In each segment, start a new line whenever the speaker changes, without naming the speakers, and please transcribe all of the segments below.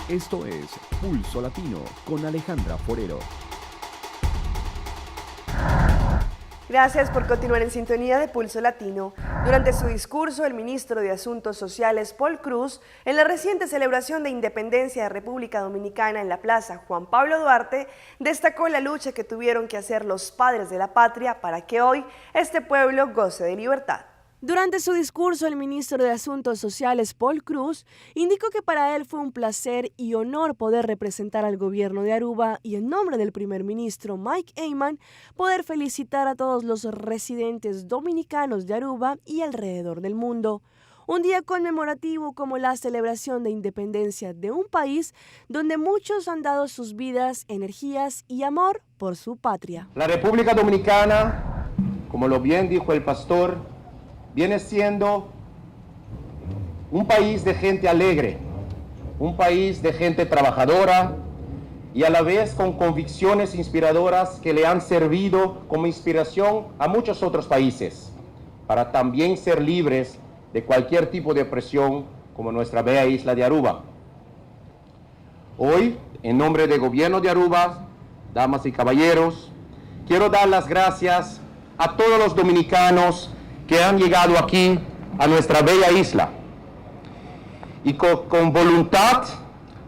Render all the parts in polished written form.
Esto es Pulso Latino con Alejandra Forero.
Gracias por continuar en sintonía de Pulso Latino. Durante su discurso, el ministro de Asuntos Sociales, Paul Cruz, en la reciente celebración de independencia de República Dominicana en la Plaza Juan Pablo Duarte, destacó la lucha que tuvieron que hacer los padres de la patria para que hoy este pueblo goce de libertad. Durante su discurso, el ministro de Asuntos Sociales, Paul Cruz, indicó que para él fue un placer y honor poder representar al gobierno de Aruba y en nombre del primer ministro Mike Eyman, poder felicitar a todos los residentes dominicanos de Aruba y alrededor del mundo. Un día conmemorativo como la celebración de independencia de un país donde muchos han dado sus vidas, energías y amor por su patria.
La República Dominicana, como lo bien dijo el pastor, viene siendo un país de gente alegre, un país de gente trabajadora y a la vez con convicciones inspiradoras que le han servido como inspiración a muchos otros países para también ser libres de cualquier tipo de opresión como nuestra bella isla de Aruba. Hoy, en nombre del gobierno de Aruba, damas y caballeros, quiero dar las gracias a todos los dominicanos que han llegado aquí a nuestra bella isla y con voluntad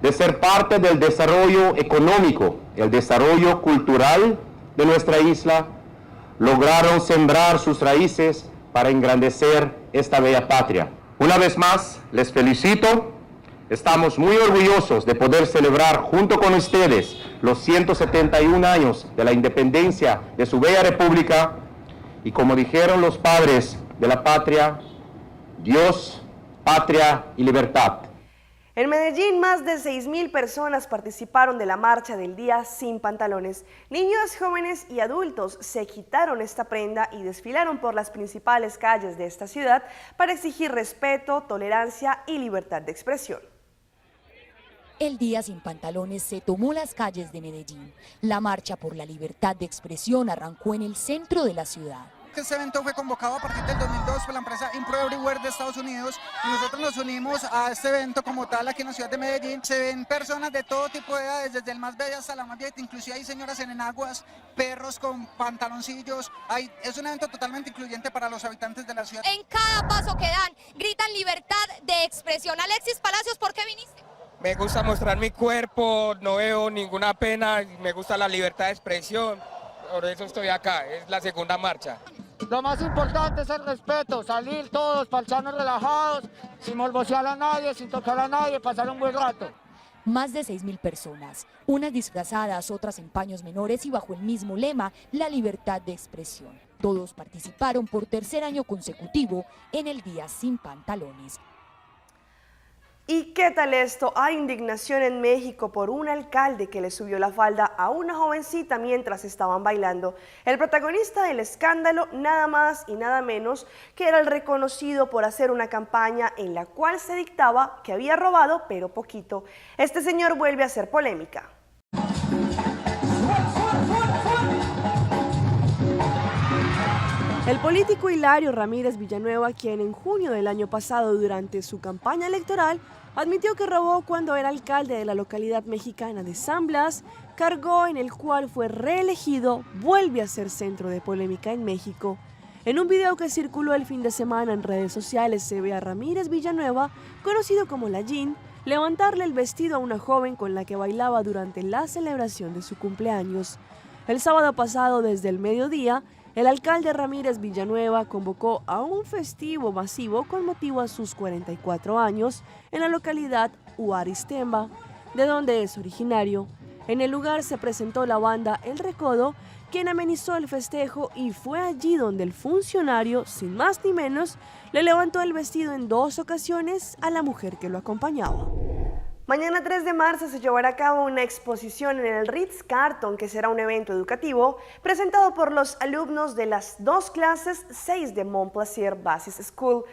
de ser parte del desarrollo económico, el desarrollo cultural de nuestra isla, lograron sembrar sus raíces para engrandecer esta bella patria. Una vez más, les felicito. Estamos muy orgullosos de poder celebrar junto con ustedes los 171 años de la independencia de su bella república. Y como dijeron los padres de la patria, Dios, patria y libertad.
En Medellín, más de 6.000 personas participaron de la marcha del Día Sin Pantalones. Niños, jóvenes y adultos se quitaron esta prenda y desfilaron por las principales calles de esta ciudad para exigir respeto, tolerancia y libertad de expresión.
El Día Sin Pantalones se tomó las calles de Medellín. La marcha por la libertad de expresión arrancó en el centro de la ciudad.
Este evento fue convocado a partir del 2002 por la empresa Impro Everywhere de Estados Unidos y nosotros nos unimos a este evento como tal aquí en la ciudad de Medellín. Se ven personas de todo tipo de edades, desde el más bello hasta la más vieja, inclusive hay señoras en enaguas, perros con pantaloncillos. Es un evento totalmente incluyente para los habitantes de la ciudad.
En cada paso que dan, gritan libertad de expresión. Alexis Palacios, ¿por qué viniste?
Me gusta mostrar mi cuerpo, no veo ninguna pena, me gusta la libertad de expresión, por eso estoy acá, es la segunda marcha.
Lo más importante es el respeto, salir todos parchanos relajados, sin morbosear a nadie, sin tocar a nadie, pasar un buen rato.
Más de 6.000 personas, unas disfrazadas, otras en paños menores y bajo el mismo lema, la libertad de expresión. Todos participaron por tercer año consecutivo en el Día Sin Pantalones.
¿Y qué tal esto? Hay indignación en México por un alcalde que le subió la falda a una jovencita mientras estaban bailando. El protagonista del escándalo, nada más y nada menos que era el reconocido por hacer una campaña en la cual se dictaba que había robado, pero poquito. Este señor vuelve a hacer polémica. El político Hilario Ramírez Villanueva, quien en junio del año pasado, durante su campaña electoral, admitió que robó cuando era alcalde de la localidad mexicana de San Blas, cargo en el cual fue reelegido, vuelve a ser centro de polémica en México. En un video que circuló el fin de semana en redes sociales se ve a Ramírez Villanueva, conocido como La Jean, levantarle el vestido a una joven con la que bailaba durante la celebración de su cumpleaños. El sábado pasado, desde el mediodía, el alcalde Ramírez Villanueva convocó a un festivo masivo con motivo a sus 44 años en la localidad Uaristemba, de donde es originario. En el lugar se presentó la banda El Recodo, quien amenizó el festejo, y fue allí donde el funcionario, sin más ni menos, le levantó el vestido en 2 ocasiones a la mujer que lo acompañaba. Mañana 3 de marzo se llevará a cabo una exposición en el Ritz-Carlton, que será un evento educativo presentado por los alumnos de las 2 clases 6 de Montplaisir Basis School.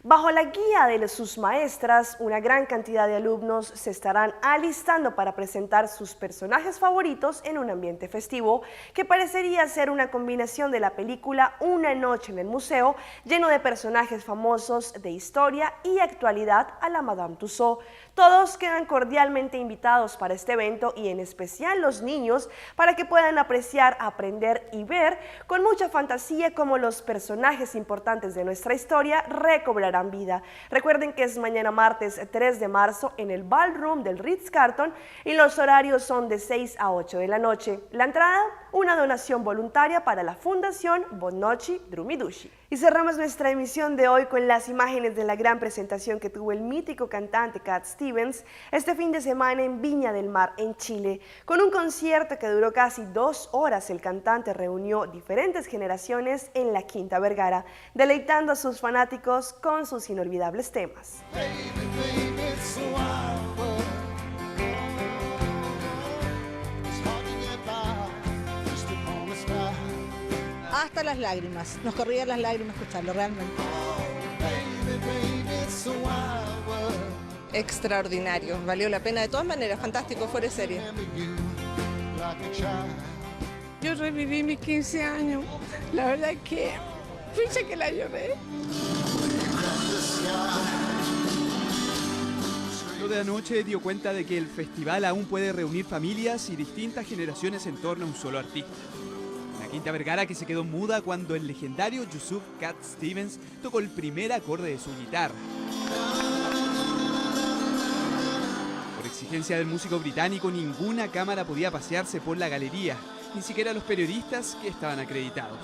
Bajo la guía de sus maestras, una gran cantidad de alumnos se estarán alistando para presentar sus personajes favoritos en un ambiente festivo que parecería ser una combinación de la película Una noche en el museo, lleno de personajes famosos de historia y actualidad a la Madame Tussauds. Todos quedan cordialmente invitados para este evento y en especial los niños para que puedan apreciar, aprender y ver con mucha fantasía cómo los personajes importantes de nuestra historia recobrarán vida. Recuerden que es mañana martes 3 de marzo en el Ballroom del Ritz-Carlton y los horarios son de 6 a 8 de la noche. La entrada, una donación voluntaria para la Fundación Bonnoci Drumidushi. Y cerramos nuestra emisión de hoy con las imágenes de la gran presentación que tuvo el mítico cantante Cat Stevens este fin de semana en Viña del Mar, en Chile. Con un concierto que duró casi 2 horas, el cantante reunió diferentes generaciones en la Quinta Vergara, deleitando a sus fanáticos con sus inolvidables temas.
Hasta las lágrimas, nos corrían las lágrimas escucharlo realmente.
Extraordinario, valió la pena de todas maneras, fantástico, fuera de serie.
Yo reviví mis 15 años, la verdad es que fíjate que la lloré.
Lo de anoche dio cuenta de que el festival aún puede reunir familias y distintas generaciones en torno a un solo artista. La Quinta Vergara que se quedó muda cuando el legendario Yusuf Cat Stevens tocó el primer acorde de su guitarra. Por exigencia del músico británico, ninguna cámara podía pasearse por la galería, ni siquiera los periodistas que estaban acreditados.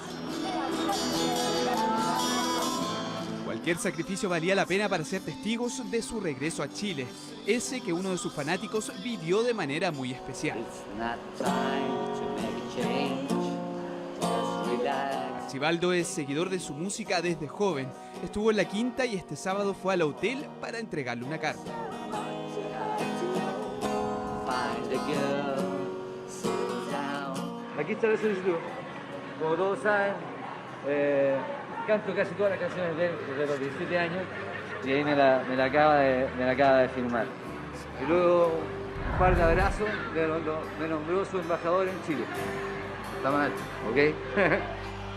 Cualquier sacrificio valía la pena para ser testigos de su regreso a Chile, ese que uno de sus fanáticos vivió de manera muy especial. Archibaldo es seguidor de su música desde joven. Estuvo en la Quinta y este sábado fue al hotel para entregarle una carta.
Aquí está la solicitud. Como todos saben, canto casi todas las canciones de él desde los 17 años y ahí me la acaba de firmar. Y luego un par de abrazos, me nombró su embajador en Chile. Está mal, ¿ok?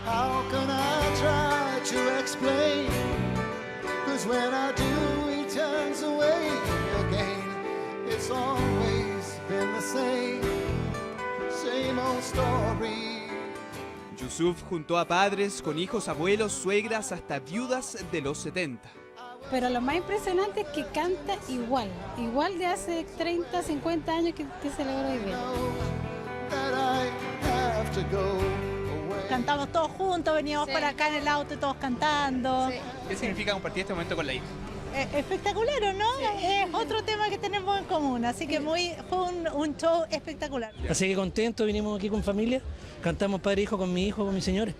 How can I try to explain? 'Cause when I do, he turns away again. It's always been the same old story.
Yusuf juntó a padres con hijos, abuelos, suegras, hasta viudas de los 70.
Pero lo más impresionante es que canta igual de hace 30, 50 años que se logró vivir. Cantamos todos juntos, veníamos para acá en el auto todos cantando.
Sí. ¿Qué significa compartir este momento con la hija?
Espectacular, ¿o no? Sí. Es otro tema que tenemos en común, así que fue un show espectacular.
Así que contento, vinimos aquí con familia, cantamos padre e hijo con mi hijo, con mis señores.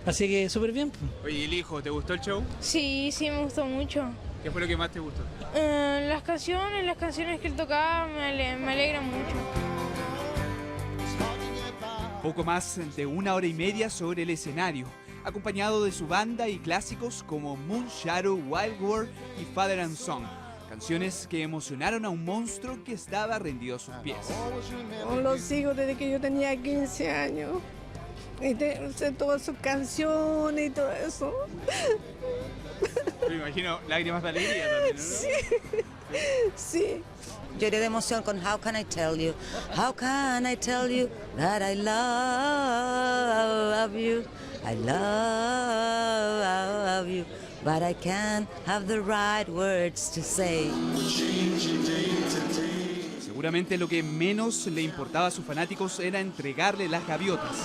Así que súper bien.
Oye, ¿el hijo, te gustó el show?
Sí, me gustó mucho.
¿Qué fue lo que más te gustó?
Las canciones que él tocaba me alegran mucho.
Poco más de 1 hora y media sobre el escenario, acompañado de su banda y clásicos como Moon Shadow, Wild World y Father and Son, canciones que emocionaron a un monstruo que estaba rendido a sus pies.
Los sigo desde que yo tenía 15 años. Y sé todas sus canciones y todo eso.
Me imagino lágrimas de alegría también, ¿no?
Sí.
Lloré de emoción con How Can I Tell You? How can I tell you that I love you? I love you, but I can't have the right words to say.
Seguramente lo que menos le importaba a sus fanáticos era entregarle las gaviotas.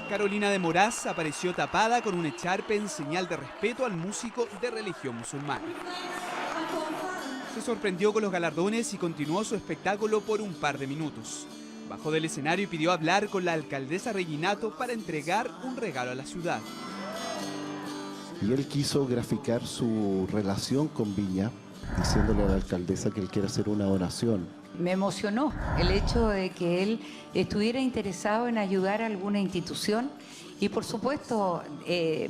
Carolina de Moraz apareció tapada con un echarpe en señal de respeto al músico de religión musulmana. Se sorprendió con los galardones y continuó su espectáculo por un par de minutos. Bajó del escenario y pidió hablar con la alcaldesa Reginato para entregar un regalo a la ciudad.
Y él quiso graficar su relación con Viña, diciéndole a la alcaldesa que él quiere hacer una oración.
Me emocionó el hecho de que él estuviera interesado en ayudar a alguna institución y por supuesto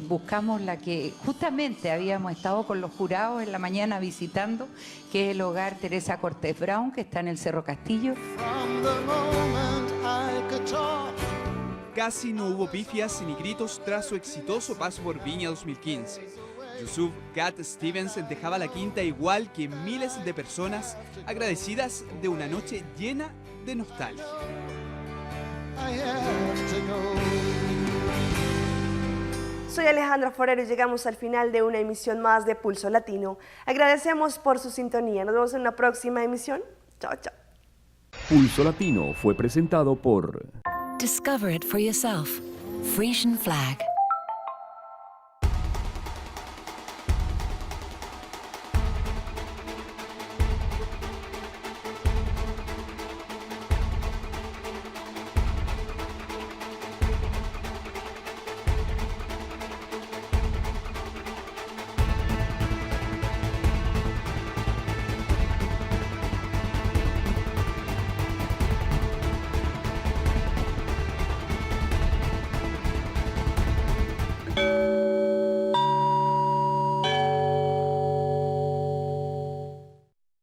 buscamos la que justamente habíamos estado con los jurados en la mañana visitando, que es el hogar Teresa Cortés Brown, que está en el Cerro Castillo.
Casi no hubo pifias ni gritos tras su exitoso paso por Viña 2015. Yusuf Cat Stevens dejaba la quinta igual que miles de personas agradecidas de una noche llena de nostalgia.
Soy Alejandra Forero y llegamos al final de una emisión más de Pulso Latino. Agradecemos por su sintonía. Nos vemos en una próxima emisión. Chao, chao.
Pulso Latino fue presentado por
Discover it for yourself. Frisian Flag.